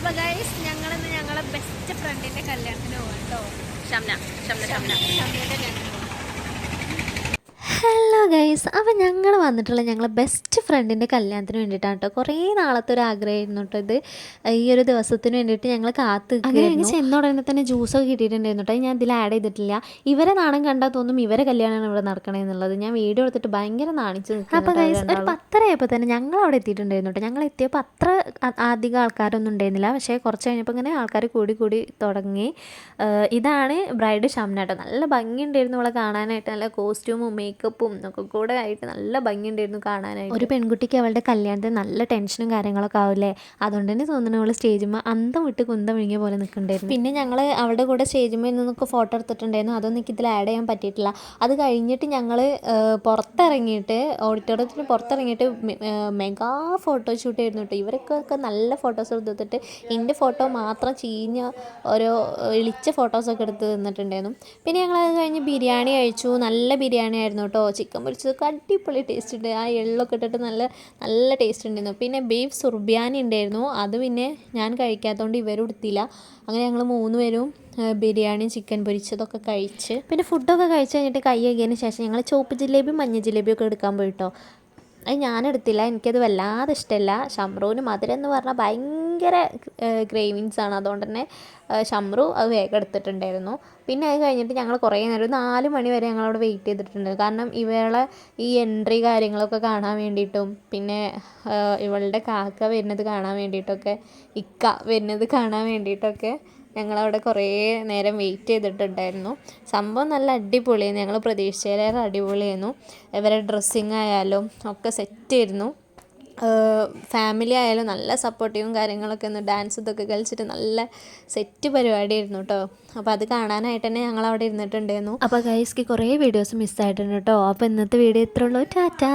അപ്പോൾ ഗൈസ് ഞങ്ങളിന്ന് ഞങ്ങളെ ബെസ്റ്റ് ഫ്രണ്ടിൻ്റെ കല്യാണത്തിന് പോകാം കേട്ടോ. ഷംനയുടെ കല്യാണത്തിന് പോകാം. ഹലോ ഗൈസ്, അപ്പോൾ ഞങ്ങൾ വന്നിട്ടുള്ള ഞങ്ങളെ ബെസ്റ്റ് ഫ്രണ്ടിൻ്റെ കല്യാണത്തിന് വേണ്ടിയിട്ടാണ് കേട്ടോ. കുറേ നാളത്തെ ഒരു ആഗ്രഹമായിരുന്നു കേട്ടോ ഇത്. ഈ ഒരു ദിവസത്തിന് വേണ്ടിയിട്ട് ഞങ്ങൾ കാത്ത് അങ്ങനെ ചെന്നുടനെ തന്നെ ജ്യൂസൊക്കെ കിട്ടിയിട്ടുണ്ടായിരുന്നു കേട്ടോ. ഞാൻ ഇതിൽ ആഡ് ചെയ്തിട്ടില്ല. ഇവരെ നാണം കണ്ടാൽ തോന്നും ഇവരെ കല്യാണമാണ് ഇവിടെ നടക്കണമെന്നുള്ളത്. ഞാൻ വീഡിയോ എടുത്തിട്ട് ഭയങ്കര നാണിച്ച് നിൽക്കും. അപ്പോൾ ഗൈസ് ഒരു 10:30 തന്നെ ഞങ്ങൾ അവിടെ എത്തിയിട്ടുണ്ടായിരുന്നു കേട്ടോ. ഞങ്ങൾ എത്തിയപ്പോൾ അത്ര അധികം ആൾക്കാരൊന്നും ഉണ്ടായിരുന്നില്ല. പക്ഷേ കുറച്ച് കഴിഞ്ഞപ്പോൾ ഇങ്ങനെ ആൾക്കാർ കൂടി തുടങ്ങി. ഇതാണ് ബ്രൈഡ് ഷംന കേട്ടോ. നല്ല ഭംഗിയുണ്ടായിരുന്നു അവളെ കാണാനായിട്ട്. നല്ല കോസ്റ്റ്യൂമും മേക്കപ്പും ഒക്കെ കൂടെ ആയിട്ട് നല്ല ഭംഗിയുണ്ടായിരുന്നു കാണാനായിട്ട്. ഒരു പെൺകുട്ടിക്ക് അവളുടെ കല്യാണത്തിന് നല്ല ടെൻഷനും കാര്യങ്ങളൊക്കെ ആവില്ലേ. അതുകൊണ്ട് തന്നെ തോന്നുന്നു അവൾ സ്റ്റേജിൽ അന്തം വിട്ട് കുന്തം വിഴുങ്ങിയ പോലെ നിൽക്കുന്നുണ്ടായിരുന്നു. പിന്നെ ഞങ്ങൾ അവളുടെ കൂടെ സ്റ്റേജിൽ നിന്നൊക്കെ ഫോട്ടോ എടുത്തിട്ടുണ്ടായിരുന്നു. അതൊന്നും എനിക്ക് ഇതിൽ ആഡ് ചെയ്യാൻ പറ്റിയിട്ടില്ല. അത് കഴിഞ്ഞിട്ട് ഞങ്ങൾ പുറത്തിറങ്ങിയിട്ട് ഓഡിറ്റോറിയത്തിന് പുറത്തിറങ്ങിയിട്ട് മെഗാ ഫോട്ടോഷൂട്ട് ആയിരുന്നു കേട്ടോ. ഇവർക്കൊക്കെ നല്ല ഫോട്ടോസ് എടുത്തിട്ട് എൻ്റെ ഫോട്ടോ മാത്രം ചീഞ്ഞ ഓരോ ഇളിച്ച ഫോട്ടോസൊക്കെ എടുത്ത് തന്നിട്ടുണ്ടായിരുന്നു. പിന്നെ ഞങ്ങളത് കഴിഞ്ഞ് ബിരിയാണി കഴിച്ചു. നല്ല ബിരിയാണി ആയിരുന്നു കേട്ടോ. ചിക്കൻ പൊരിച്ചതൊക്കെ അടിപൊളി ടേസ്റ്റ് ഉണ്ട്. ആ എള്ളൊക്കെ ഇട്ടിട്ട് നല്ല ടേസ്റ്റ് ഉണ്ടായിരുന്നു. പിന്നെ ബീഫ് സുർബിയാനി ഉണ്ടായിരുന്നു. അത് പിന്നെ ഞാൻ കഴിക്കാത്തതുകൊണ്ട് ഇവരും എടുത്തില്ല. അങ്ങനെ ഞങ്ങൾ 3 പേരും ബിരിയാണി ചിക്കൻ പൊരിച്ചതൊക്കെ കഴിച്ച് പിന്നെ ഫുഡൊക്കെ കഴിച്ച് കഴിഞ്ഞിട്ട് കൈ കഴുകിയതിന് ശേഷം ഞങ്ങൾ ചുവപ്പ് ജിലേബിയും മഞ്ഞ ജിലേബിയൊക്കെ എടുക്കാൻ പോയിട്ടോ. അത് ഞാനെടുത്തില്ല, എനിക്കത് വല്ലാതെ ഇഷ്ടമല്ല. ഷംറൂന് മധുരം എന്ന് പറഞ്ഞാൽ ഭയങ്കര ക്രേവിങ്സ് ആണ്. അതുകൊണ്ട് തന്നെ ഷംറു അത് വേഗം എടുത്തിട്ടുണ്ടായിരുന്നു. പിന്നെ അത് കഴിഞ്ഞിട്ട് ഞങ്ങൾ കുറേ നേരം 4 മണി വരെ ഞങ്ങളവിടെ വെയിറ്റ് ചെയ്തിട്ടുണ്ട്. കാരണം ഇവളെ ഈ എൻട്രി കാര്യങ്ങളൊക്കെ കാണാൻ വേണ്ടിയിട്ടും പിന്നെ ഇവളുടെ കാക്ക വരുന്നത് കാണാൻ വേണ്ടിയിട്ടൊക്കെ ഇക്ക വരുന്നത് കാണാൻ വേണ്ടിയിട്ടൊക്കെ ഞങ്ങളവിടെ കുറേ നേരം വെയിറ്റ് ചെയ്തിട്ടുണ്ടായിരുന്നു. സംഭവം നല്ല അടിപൊളിയായിരുന്നു. ഞങ്ങൾ പ്രതീക്ഷിച്ചതിലേറെ അടിപൊളിയായിരുന്നു. ഇവരെ ഡ്രസ്സിങ് ആയാലും ഒക്കെ സെറ്റായിരുന്നു. ഫാമിലി ആയാലും നല്ല സപ്പോർട്ടീവും കാര്യങ്ങളൊക്കെ ഒന്ന് ഡാൻസ് ഇതൊക്കെ കളിച്ചിട്ട് നല്ല സെറ്റ് പരിപാടിയായിരുന്നു കേട്ടോ. അപ്പോൾ അത് കാണാനായിട്ട് തന്നെ ഞങ്ങൾ അവിടെ ഇരുന്നിട്ടുണ്ടായിരുന്നു. അപ്പോൾ ഗൈസ്ക്ക് കുറേ വീഡിയോസ് മിസ്സായിട്ടുണ്ട് കേട്ടോ. അപ്പോൾ ഇന്നത്തെ വീഡിയോ ഇത്രേ ഉള്ളൂ. ടാറ്റാ.